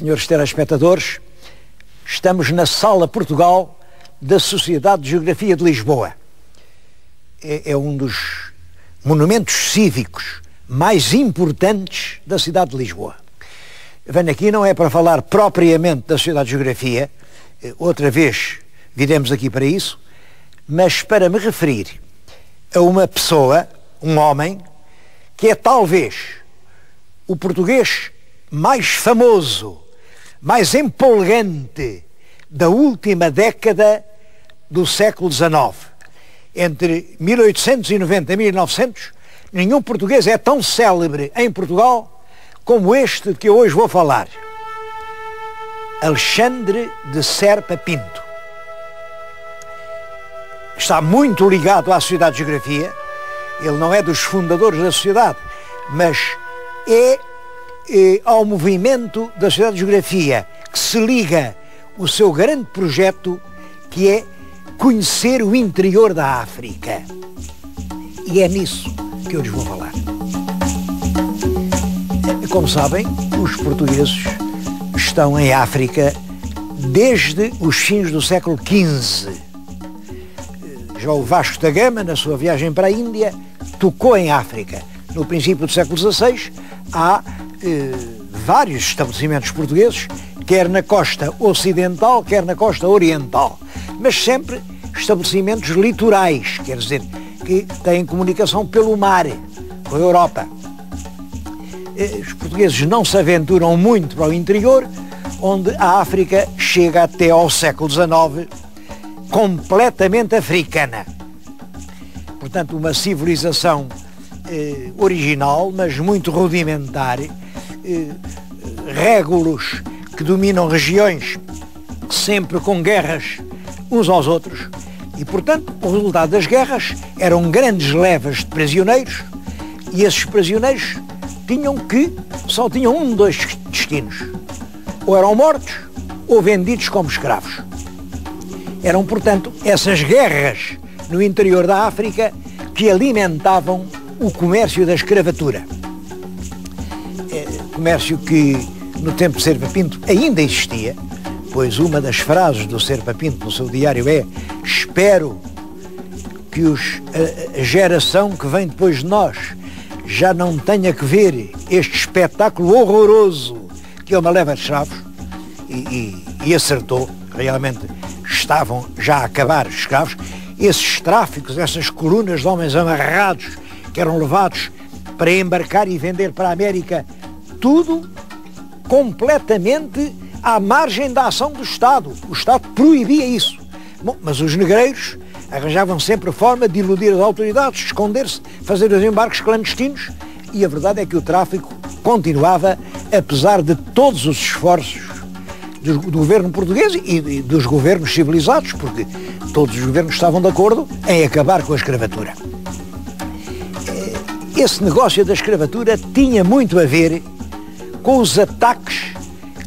Senhores telespectadores, estamos na Sala Portugal da Sociedade de Geografia de Lisboa. É um dos monumentos cívicos mais importantes da cidade de Lisboa. Venho aqui não é para falar propriamente da Sociedade de Geografia, outra vez viremos aqui para isso, mas para me referir a uma pessoa, um homem, que é talvez o português mais famoso, mais empolgante da última década do século XIX. Entre 1890 e 1900, nenhum português é tão célebre em Portugal como este de que eu hoje vou falar. Alexandre de Serpa Pinto. Está muito ligado à Sociedade de Geografia. Ele não é dos fundadores da Sociedade, mas é ao movimento da Sociedade de Geografia que se liga o seu grande projeto, que é conhecer o interior da África. E é nisso que eu lhes vou falar. Como sabem, os portugueses estão em África desde os fins do século XV. Já o Vasco da Gama, na sua viagem para a Índia, tocou em África. No princípio do século XVI, há vários estabelecimentos portugueses, quer na costa ocidental, quer na costa oriental, mas sempre estabelecimentos litorais, quer dizer, que têm comunicação pelo mar com a Europa. Os portugueses não se aventuram muito para o interior, onde a África chega até ao século XIX completamente africana. Portanto, uma civilização original, mas muito rudimentar, régulos que dominam regiões sempre com guerras uns aos outros, e portanto o resultado das guerras eram grandes levas de prisioneiros, e esses prisioneiros só tinham dois destinos: ou eram mortos ou vendidos como escravos. Eram, portanto, essas guerras no interior da África que alimentavam o comércio da escravatura. Comércio que no tempo de Serpa Pinto ainda existia, pois uma das frases do Serpa Pinto no seu diário é: espero que a geração que vem depois de nós já não tenha que ver este espetáculo horroroso que é uma leva de escravos. E acertou, realmente estavam já a acabar os escravos. Esses tráficos, essas colunas de homens amarrados que eram levados para embarcar e vender para a América, tudo completamente à margem da ação do Estado. O Estado proibia isso. Bom, mas os negreiros arranjavam sempre forma de iludir as autoridades, esconder-se, fazer os embarques clandestinos, e a verdade é que o tráfico continuava, apesar de todos os esforços do governo português e dos governos civilizados, porque todos os governos estavam de acordo em acabar com a escravatura. Esse negócio da escravatura tinha muito a ver com os ataques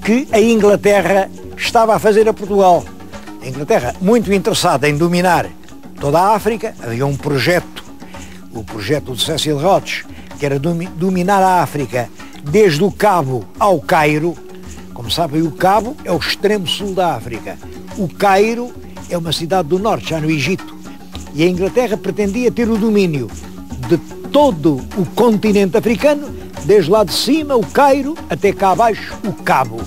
que a Inglaterra estava a fazer a Portugal. A Inglaterra, muito interessada em dominar toda a África, havia um projeto, o projeto de Cecil Rhodes, que era dominar a África desde o Cabo ao Cairo. Como sabem, o Cabo é o extremo sul da África. O Cairo é uma cidade do norte, já no Egito. E a Inglaterra pretendia ter o domínio de todo o continente africano, desde lá de cima, o Cairo, até cá abaixo, o Cabo.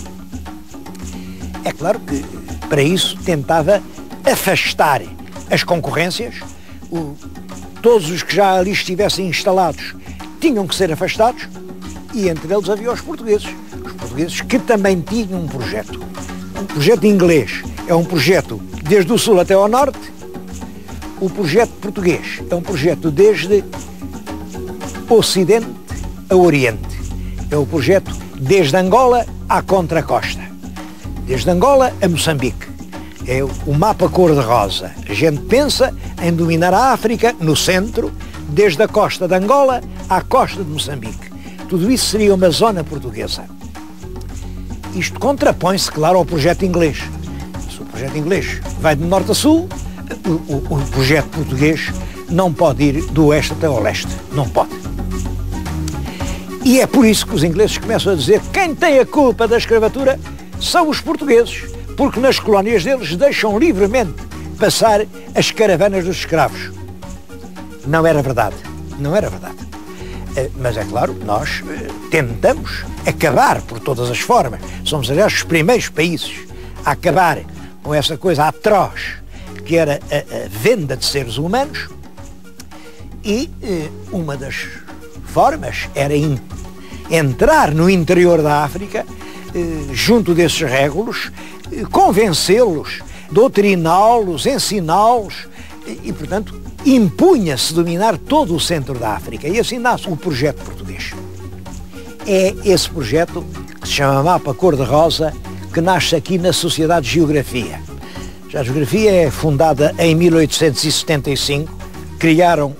É claro que, para isso, tentava afastar as concorrências. Todos os que já ali estivessem instalados tinham que ser afastados, e entre eles havia os portugueses. Os portugueses que também tinham um projeto. O projeto inglês é um projeto desde o sul até ao norte. O projeto português é um projeto desde Ocidente a Oriente. É o projeto desde Angola à contracosta. Desde Angola a Moçambique. É o mapa cor-de-rosa. A gente pensa em dominar a África no centro, desde a costa de Angola à costa de Moçambique. Tudo isso seria uma zona portuguesa. Isto contrapõe-se, claro, ao projeto inglês. Se o projeto inglês vai de norte a sul, o projeto português não pode ir do oeste até ao leste. Não pode. E é por isso que os ingleses começam a dizer: quem tem a culpa da escravatura são os portugueses, porque nas colónias deles deixam livremente passar as caravanas dos escravos. Não era verdade, não era verdade. Mas é claro, nós tentamos acabar por todas as formas. Somos, aliás, os primeiros países a acabar com essa coisa atroz que era a venda de seres humanos, e uma das formas era entrar no interior da África, junto desses régulos, convencê-los, doutriná-los, ensiná-los, e portanto impunha-se dominar todo o centro da África, e assim nasce o projeto português. É esse projeto que se chama Mapa Cor-de-Rosa, que nasce aqui na Sociedade de Geografia. A Geografia é fundada em 1875, criaram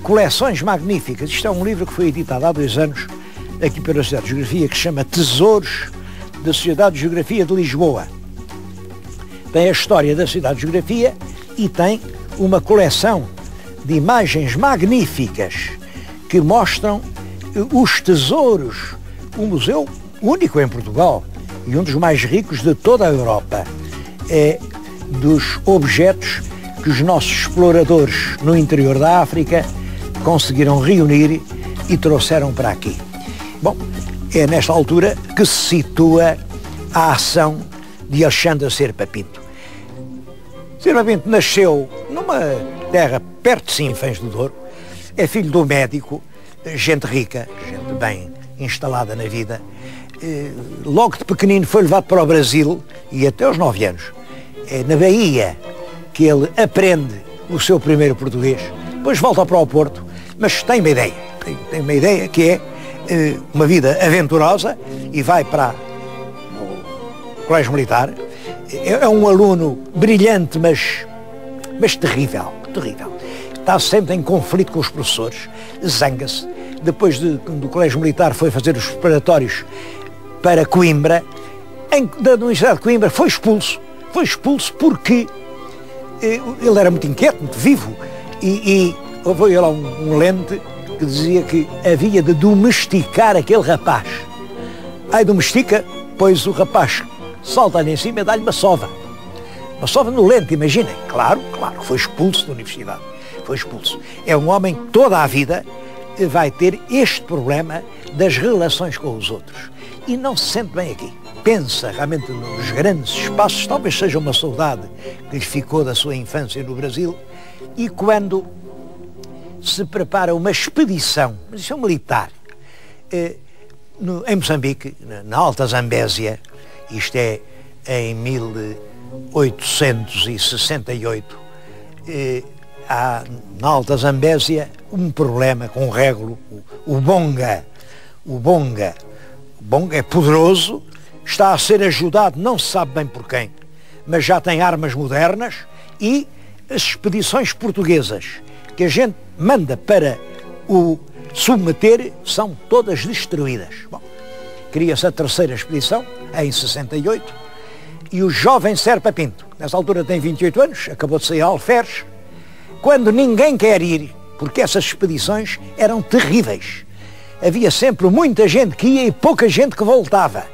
coleções magníficas. Isto é um livro que foi editado há 2 anos aqui pela Sociedade de Geografia, que se chama Tesouros da Sociedade de Geografia de Lisboa. Tem a história da Sociedade de Geografia e tem uma coleção de imagens magníficas que mostram os tesouros, um museu único em Portugal e um dos mais ricos de toda a Europa, dos objetos que os nossos exploradores no interior da África conseguiram reunir e trouxeram para aqui. Bom, é nesta altura que se situa a ação de Alexandre Serpa Pinto. Serpa Pinto nasceu numa terra perto de Sinfãs do Douro, é filho de um médico, gente rica, gente bem instalada na vida. Logo de pequenino foi levado para o Brasil, e até aos 9 anos. É na Bahia que ele aprende o seu primeiro português, depois volta para o Porto, mas tem uma ideia, tem uma ideia que é uma vida aventurosa, e vai para o Colégio Militar. É um aluno brilhante, mas terrível, terrível. Está sempre em conflito com os professores, zanga-se. Depois do Colégio Militar foi fazer os preparatórios para Coimbra. Da Universidade de Coimbra foi expulso porque ele era muito inquieto, muito vivo, e houve lá um lente que dizia que havia de domesticar aquele rapaz. Aí domestica, pois o rapaz salta-lhe em cima e dá-lhe uma sova no lente, imaginem. Claro, foi expulso da universidade, foi expulso. É um homem que toda a vida vai ter este problema das relações com os outros, e não se sente bem aqui. Pensa realmente nos grandes espaços, talvez seja uma saudade que lhe ficou da sua infância no Brasil, e quando se prepara uma expedição, mas isso é militar, em Moçambique, na Alta Zambésia, isto é em 1868, há na Alta Zambésia um problema com o régulo, o Bonga. O Bonga é poderoso, está a ser ajudado, não se sabe bem por quem, mas já tem armas modernas, e as expedições portuguesas que a gente manda para o submeter são todas destruídas. Bom, cria-se a terceira expedição, em 68, e o jovem Serpa Pinto, nessa altura tem 28 anos, acabou de sair a Alferes, quando ninguém quer ir, porque essas expedições eram terríveis. Havia sempre muita gente que ia e pouca gente que voltava.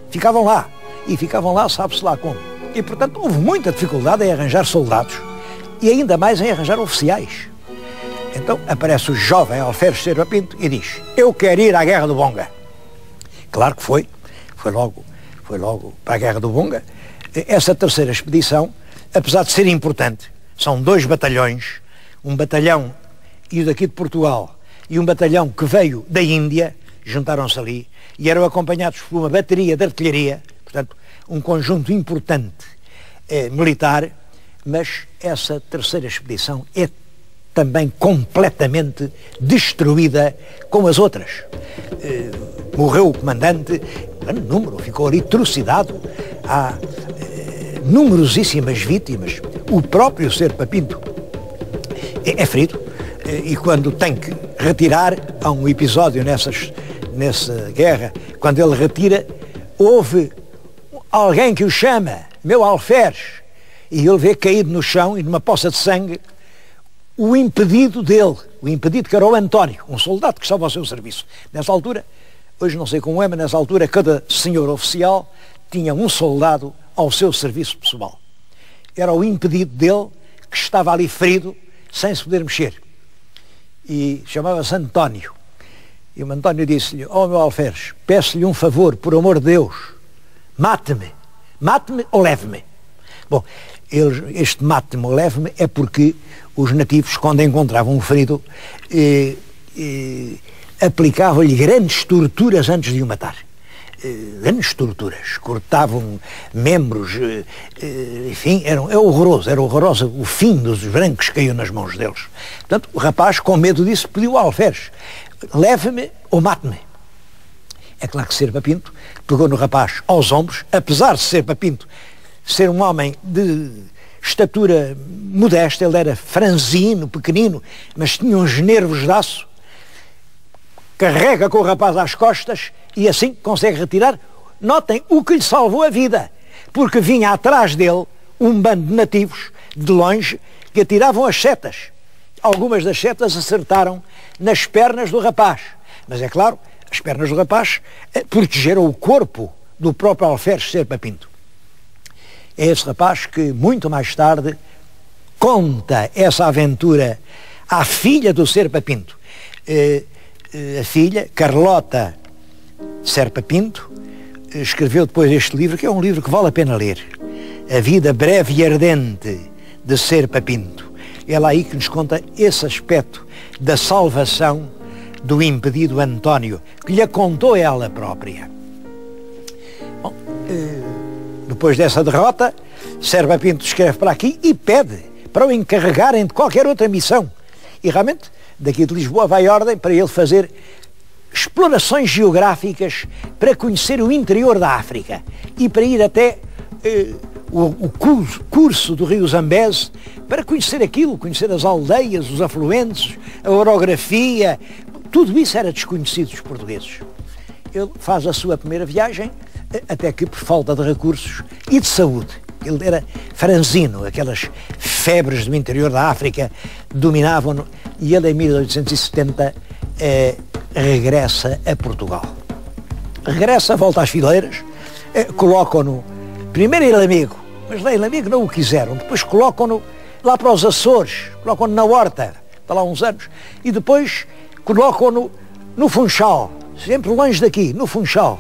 Ficavam lá, sabe-se lá como. E, portanto, houve muita dificuldade em arranjar soldados, e ainda mais em arranjar oficiais. Então aparece o jovem Alferes Serpa Pinto e diz: eu quero ir à Guerra do Bonga. Claro que foi logo para a Guerra do Bonga. Essa terceira expedição, apesar de ser importante, são 2 batalhões, um batalhão e daqui de Portugal, e um batalhão que veio da Índia, juntaram-se ali, e eram acompanhados por uma bateria de artilharia, portanto, um conjunto importante militar, mas essa terceira expedição é também completamente destruída como as outras. Morreu o comandante, número, ficou ali trucidado, há numerosíssimas vítimas, o próprio Serpa Pinto é ferido, e quando tem que retirar, há um episódio nessa guerra, quando ele retira, houve alguém que o chama, meu Alferes, e ele vê caído no chão e numa poça de sangue o impedido dele, que era o António, um soldado que estava ao seu serviço. Nessa altura, Hoje não sei como é, mas nessa altura cada senhor oficial tinha um soldado ao seu serviço pessoal. Era o impedido dele que estava ali ferido, sem se poder mexer. E chamava-se António. E o António disse-lhe: ó meu alferes, peço-lhe um favor, por amor de Deus, mate-me ou leve-me. Bom, este mate-me ou leve-me é porque os nativos, quando encontravam um ferido, aplicavam-lhe grandes torturas antes de o matar. Grandes torturas, cortavam membros, enfim, era horroroso o fim dos brancos que caiu nas mãos deles. Portanto, o rapaz, com medo disso, pediu ao alferes: leve-me ou mate-me. É claro que Serpa Pinto pegou no rapaz aos ombros, apesar de Serpa Pinto ser um homem de estatura modesta, ele era franzino, pequenino, mas tinha uns nervos de aço, carrega com o rapaz às costas e assim consegue retirar. Notem o que lhe salvou a vida, porque vinha atrás dele um bando de nativos, de longe, que atiravam as setas. Algumas das setas acertaram nas pernas do rapaz, mas é claro, as pernas do rapaz protegeram o corpo do próprio alferes Serpa Pinto. É esse rapaz que muito mais tarde conta essa aventura à filha do Serpa Pinto. A filha, Carlota Serpa Pinto, escreveu depois este livro, que é um livro que vale a pena ler, A Vida Breve e Ardente de Serpa Pinto. É lá aí que nos conta esse aspecto da salvação do impedido António, que lhe contou ela própria. Bom, depois dessa derrota, Serpa Pinto escreve para aqui e pede para o encarregarem de qualquer outra missão. E realmente, daqui de Lisboa vai ordem para ele fazer explorações geográficas para conhecer o interior da África e para ir até o curso do rio Zambeze, para conhecer aquilo, conhecer as aldeias, os afluentes, a orografia. Tudo isso era desconhecido dos portugueses. Ele faz a sua primeira viagem, até que por falta de recursos e de saúde. Ele era franzino, aquelas febres do interior da África dominavam-no, e ele em 1870 regressa a Portugal. Regressa, volta às fileiras, colocam-no, primeiro em Lamego, mas lá em Lamego não o quiseram, depois colocam-no lá para os Açores, colocam-no na Horta, está lá uns anos, e depois colocam-no no Funchal, sempre longe daqui, no Funchal.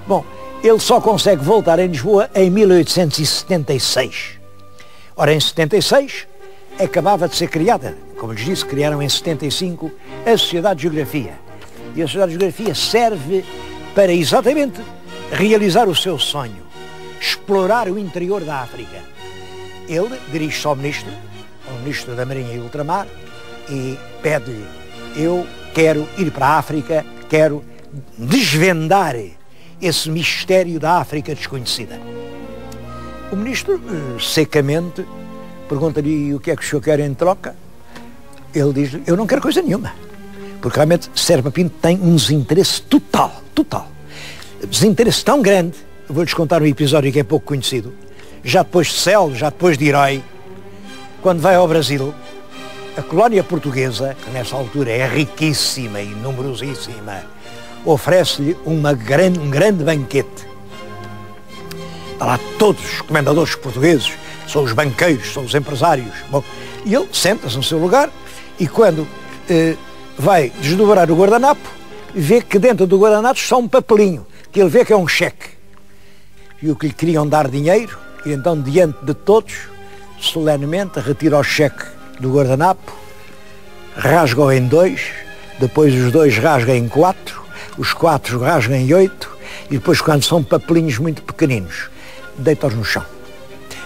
Bom, ele só consegue voltar em Lisboa em 1876. Ora, em 76 acabava de ser criada, como lhes disse, criaram em 75 a Sociedade de Geografia. E a Sociedade de Geografia serve para exatamente realizar o seu sonho, explorar o interior da África. Ele dirige-se ao Ministro da Marinha e Ultramar, e pede-lhe: eu quero ir para a África, quero desvendar esse mistério da África desconhecida. O ministro, secamente, pergunta-lhe: o que é que o senhor quer em troca? Ele diz: eu não quero coisa nenhuma. Porque realmente Serpa Pinto tem um desinteresse total. Desinteresse tão grande, eu vou-lhes contar um episódio que é pouco conhecido, já depois de célebre, já depois de herói, quando vai ao Brasil, a colónia portuguesa, que nessa altura é riquíssima e numerosíssima, oferece-lhe um grande banquete. Está lá todos os comendadores portugueses, são os banqueiros, são os empresários. Bom, e ele senta-se no seu lugar e quando vai desdobrar o guardanapo, vê que dentro do guardanapo está um papelinho, que ele vê que é um cheque. E o que lhe queriam dar dinheiro, e então diante de todos, solenemente retira o cheque do guardanapo, rasga-o em dois, depois os dois rasgam em quatro, os quatro rasgam em 8 e depois, quando são papelinhos muito pequeninos, deita-os no chão.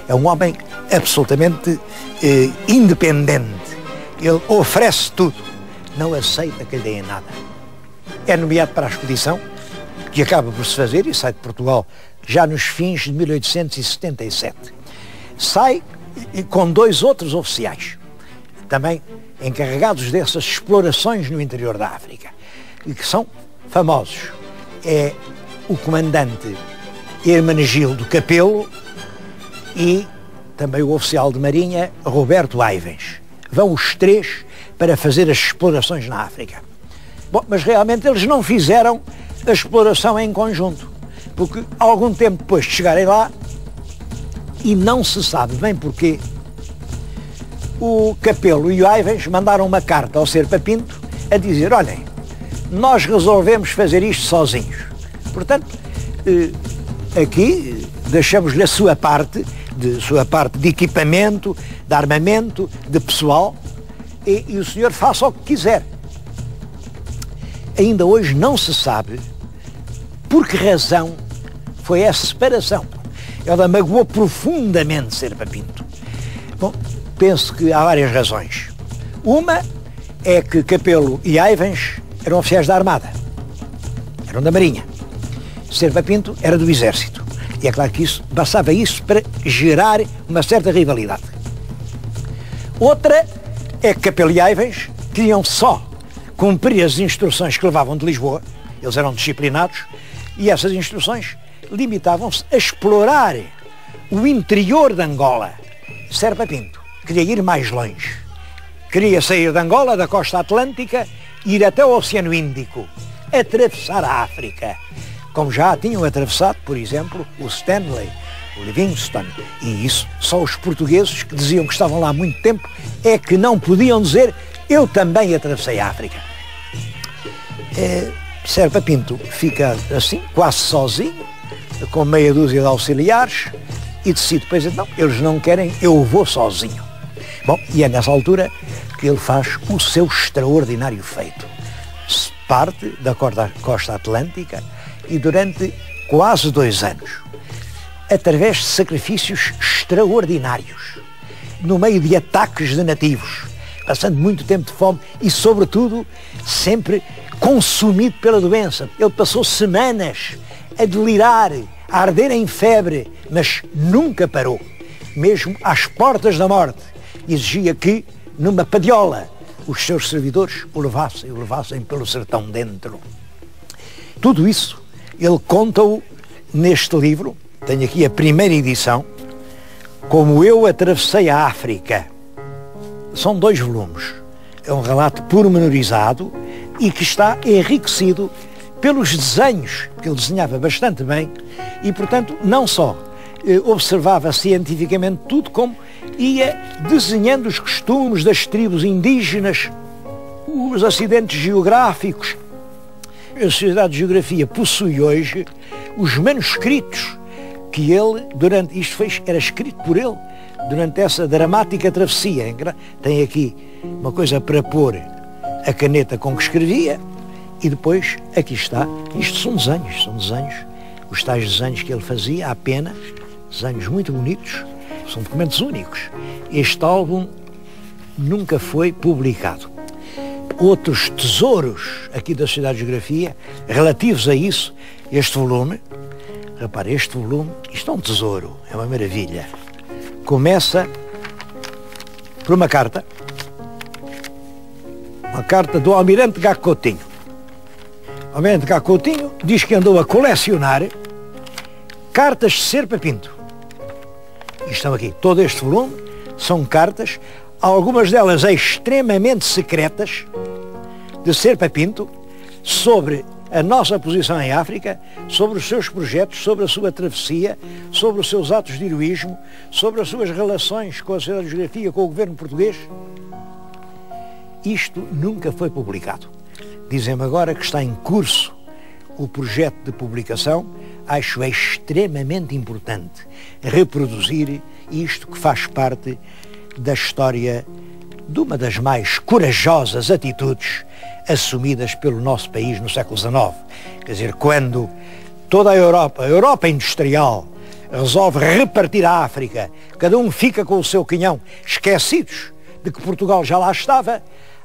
É um homem absolutamente independente. Ele oferece tudo, não aceita que lhe deem nada. É nomeado para a expedição, que acaba por se fazer e sai de Portugal já nos fins de 1877. Sai com 2 outros oficiais, também encarregados dessas explorações no interior da África, e que são famosos. É o comandante Hermenegildo Capelo e também o oficial de marinha Roberto Aivens. Vão os 3 para fazer as explorações na África. Bom, mas realmente eles não fizeram a exploração em conjunto, porque algum tempo depois de chegarem lá, e não se sabe bem porquê, o Capelo e o Aivens mandaram uma carta ao Serpa Pinto a dizer: olhem, nós resolvemos fazer isto sozinhos. Portanto, aqui deixamos-lhe a sua parte de equipamento, de armamento, de pessoal, e o senhor faça o que quiser. Ainda hoje não se sabe por que razão foi essa separação. Ela magoou profundamente Serpa Pinto. Bom, penso que há várias razões. Uma é que Capelo e Aivens eram oficiais da Armada, eram da Marinha. Serpa Pinto era do Exército. E é claro que bastava isso para gerar uma certa rivalidade. Outra é que Capelo e Aivens queriam só cumprir as instruções que levavam de Lisboa. Eles eram disciplinados e essas instruções limitavam-se a explorar o interior de Angola. Serpa Pinto queria ir mais longe. Queria sair de Angola, da costa atlântica, ir até o Oceano Índico, atravessar a África, como já tinham atravessado, por exemplo, o Stanley, o Livingstone. E isso só os portugueses, que diziam que estavam lá há muito tempo, é que não podiam dizer: eu também atravessei a África. Serpa Pinto fica assim, quase sozinho, com meia dúzia de auxiliares, e decide depois: não, eles não querem, eu vou sozinho. Bom, e é nessa altura que ele faz o seu extraordinário feito. Parte da costa atlântica e durante quase 2 anos, através de sacrifícios extraordinários, no meio de ataques de nativos, passando muito tempo de fome e, sobretudo, sempre consumido pela doença. Ele passou semanas a delirar, a arder em febre, mas nunca parou, mesmo às portas da morte. Exigia que, numa padiola, os seus servidores o levassem pelo sertão dentro. Tudo isso ele conta-o neste livro. Tenho aqui a primeira edição, Como Eu Atravessei a África. São 2 volumes. É um relato pormenorizado e que está enriquecido pelos desenhos, que ele desenhava bastante bem e, portanto, não só observava cientificamente tudo, como ia desenhando os costumes das tribos indígenas, os acidentes geográficos. A Sociedade de Geografia possui hoje os manuscritos que ele, era escrito por ele durante essa dramática travessia. Tem aqui uma coisa para pôr a caneta com que escrevia e depois aqui está. Isto são desenhos, os tais desenhos que ele fazia à pena, desenhos muito bonitos, são documentos únicos. Este álbum nunca foi publicado. Outros tesouros aqui da Sociedade de Geografia relativos a isso, este volume, repare, este volume, isto é um tesouro, é uma maravilha. Começa por uma carta do Almirante Gago Coutinho. O Almirante Gago Coutinho diz que andou a colecionar cartas de Serpa Pinto. E estão aqui, todo este volume são cartas, algumas delas extremamente secretas, de Serpa Pinto, sobre a nossa posição em África, sobre os seus projetos, sobre a sua travessia, sobre os seus atos de heroísmo, sobre as suas relações com a Sociedade de Geografia, com o governo português. Isto nunca foi publicado. Dizem-me agora que está em curso o projeto de publicação. Acho extremamente importante reproduzir isto, que faz parte da história de uma das mais corajosas atitudes assumidas pelo nosso país no século XIX. Quer dizer, quando toda a Europa industrial, resolve repartir a África, cada um fica com o seu quinhão, esquecidos de que Portugal já lá estava,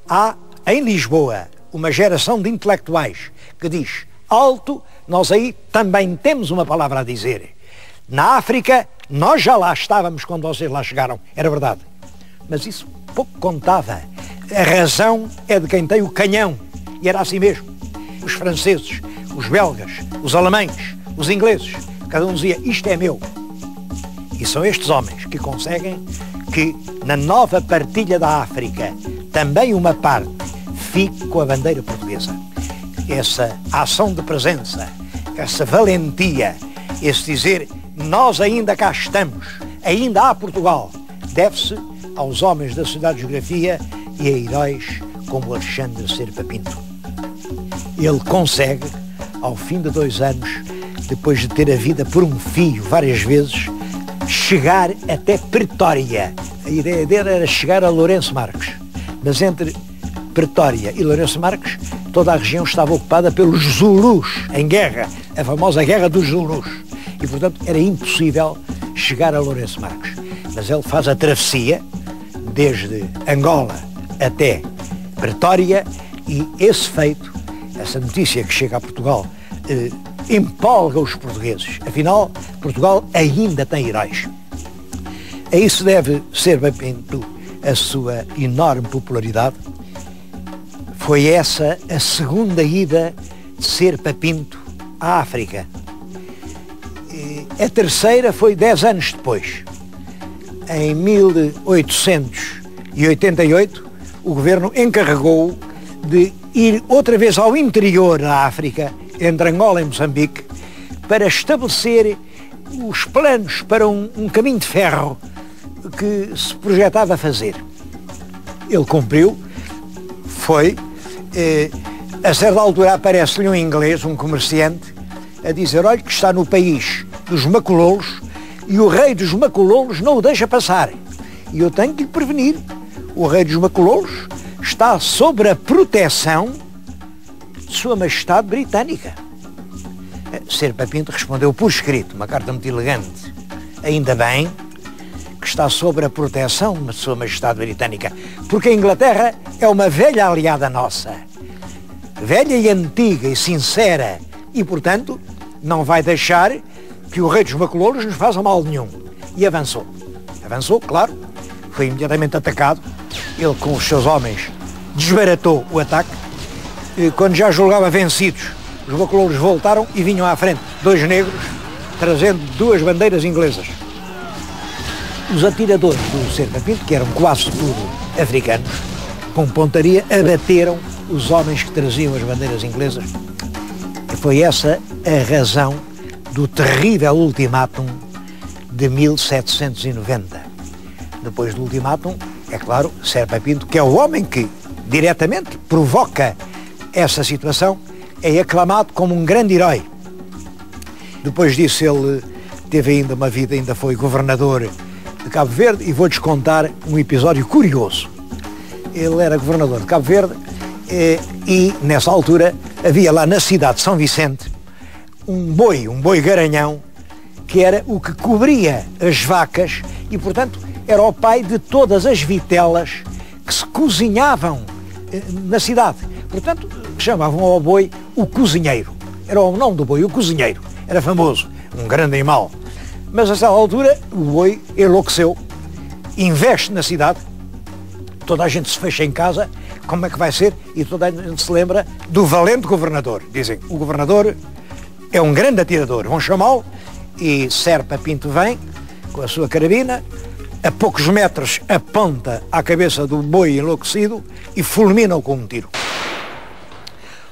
há em Lisboa uma geração de intelectuais que diz: alto, nós aí também temos uma palavra a dizer. Na África, nós já lá estávamos quando vocês lá chegaram, era verdade. Mas isso pouco contava. A razão é de quem tem o canhão. E era assim mesmo. Os franceses, os belgas, os alemães, os ingleses, cada um dizia: isto é meu. E são estes homens que conseguem que na nova partilha da África também uma parte fique com a bandeira portuguesa. essa ação de presença, essa valentia, esse dizer, nós ainda cá estamos, ainda há Portugal, deve-se aos homens da Sociedade de Geografia e a heróis como Alexandre Serpa Pinto. Ele consegue, ao fim de 2 anos, depois de ter a vida por um fio várias vezes, chegar até Pretória. A ideia dele era chegar a Lourenço Marques, mas entre Pretória e Lourenço Marques, toda a região estava ocupada pelos Zulus, em guerra, a famosa Guerra dos Zulus. E, portanto, era impossível chegar a Lourenço Marques. Mas ele faz a travessia, desde Angola até Pretória, e esse feito, essa notícia que chega a Portugal, empolga os portugueses. Afinal, Portugal ainda tem heróis. A isso deve Serpa Pinto a sua enorme popularidade. Foi essa a segunda ida de Serpa Pinto à África. A terceira foi 10 anos depois. Em 1888, o governo encarregou de ir outra vez ao interior da África, entre Angola e Moçambique, para estabelecer os planos para um caminho de ferro que se projetava fazer. Ele cumpriu, foi, a certa altura aparece-lhe um inglês, um comerciante, a dizer, olha que está no país dos Macololos e o rei dos Macololos não o deixa passar. E eu tenho que lhe prevenir, o rei dos Macololos está sob a proteção de Sua Majestade Britânica. Serpa Pinto respondeu por escrito, uma carta muito elegante, ainda bem que está sob a proteção de Sua Majestade Britânica, porque a Inglaterra é uma velha aliada nossa, velha e antiga e sincera, e, portanto, não vai deixar que o rei dos Macololos nos faça mal nenhum. E avançou. Avançou, claro, foi imediatamente atacado. Ele, com os seus homens, desbaratou o ataque. E, quando já julgava vencidos, os Macololos voltaram e vinham à frente 2 negros, trazendo 2 bandeiras inglesas. Os atiradores do Serpa Pinto, que eram quase tudo africanos, com pontaria, abateram os homens que traziam as bandeiras inglesas. E foi essa a razão do terrível ultimátum de 1790. Depois do ultimátum, é claro, Serpa Pinto, que é o homem que diretamente provoca essa situação, é aclamado como um grande herói. Depois disso ele teve ainda uma vida, ainda foi governador de Cabo Verde, e vou-lhes contar um episódio curioso. Ele era governador de Cabo Verde e nessa altura havia lá na cidade de São Vicente um boi garanhão, que era o que cobria as vacas e, portanto, era o pai de todas as vitelas que se cozinhavam na cidade. Portanto, chamavam ao boi o cozinheiro. Era o nome do boi, o cozinheiro. Era famoso, um grande animal. Mas a essa altura o boi enlouqueceu, investe na cidade, toda a gente se fecha em casa, como é que vai ser? E toda a gente se lembra do valente governador. Dizem, o governador é um grande atirador, vão chamá-lo, e Serpa Pinto vem com a sua carabina, a poucos metros aponta à cabeça do boi enlouquecido e fulmina-o com um tiro.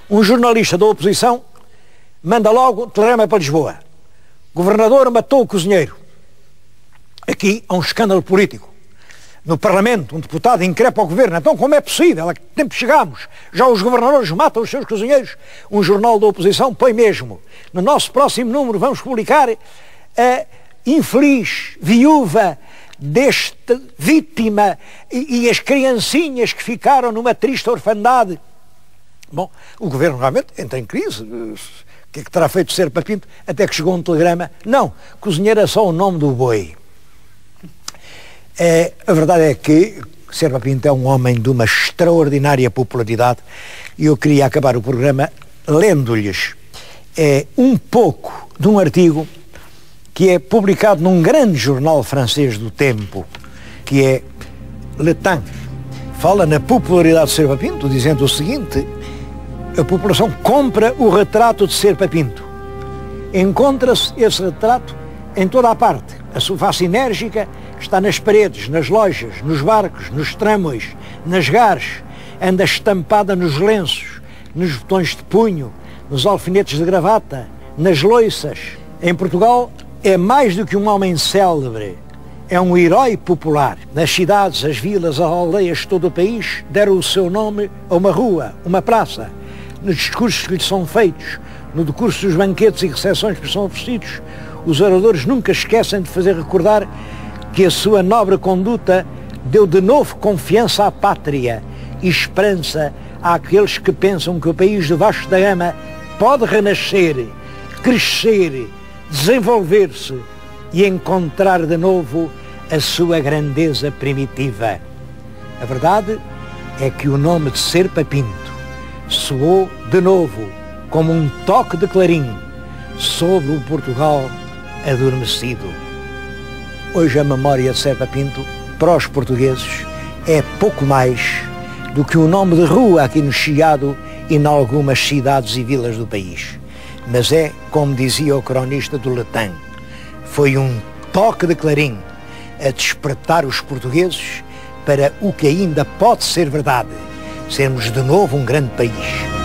Um jornalista da oposição manda logo telegrama para Lisboa. O governador matou o cozinheiro. Aqui há um escândalo político. No Parlamento, um deputado increpa ao governo. Então, como é possível? A que tempo chegamos? Já os governadores matam os seus cozinheiros? Um jornal da oposição põe mesmo. No nosso próximo número vamos publicar a infeliz viúva desta vítima e as criancinhas que ficaram numa triste orfandade. Bom, o governo realmente entra em crise. O que é que terá feito Serpa Pinto? Até que chegou um telegrama. Não, cozinheiro é só o nome do boi. A verdade é que Serpa Pinto é um homem de uma extraordinária popularidade e eu queria acabar o programa lendo-lhes um pouco de um artigo que é publicado num grande jornal francês do tempo, que é Le Temps. Fala na popularidade de Serpa Pinto, dizendo o seguinte: a população compra o retrato de Serpa Pinto. Encontra-se esse retrato em toda a parte. A sua face enérgica está nas paredes, nas lojas, nos barcos, nos tramways, nas gares, anda estampada nos lenços, nos botões de punho, nos alfinetes de gravata, nas loiças. Em Portugal é mais do que um homem célebre, é um herói popular. Nas cidades, as vilas, as aldeias de todo o país deram o seu nome a uma rua, uma praça. Nos discursos que lhe são feitos, no decurso dos banquetes e recepções que lhe são oferecidos, os oradores nunca esquecem de fazer recordar que a sua nobre conduta deu de novo confiança à pátria e esperança àqueles que pensam que o país do Vasco da Gama pode renascer, crescer, desenvolver-se e encontrar de novo a sua grandeza primitiva. A verdade é que o nome de Serpa Pinto soou de novo como um toque de clarim sobre o Portugal adormecido. Hoje a memória de Serpa Pinto, para os portugueses, é pouco mais do que um nome de rua aqui no Chiado e em algumas cidades e vilas do país. Mas é, como dizia o cronista do Letã, foi um toque de clarim a despertar os portugueses para o que ainda pode ser verdade, sermos de novo um grande país.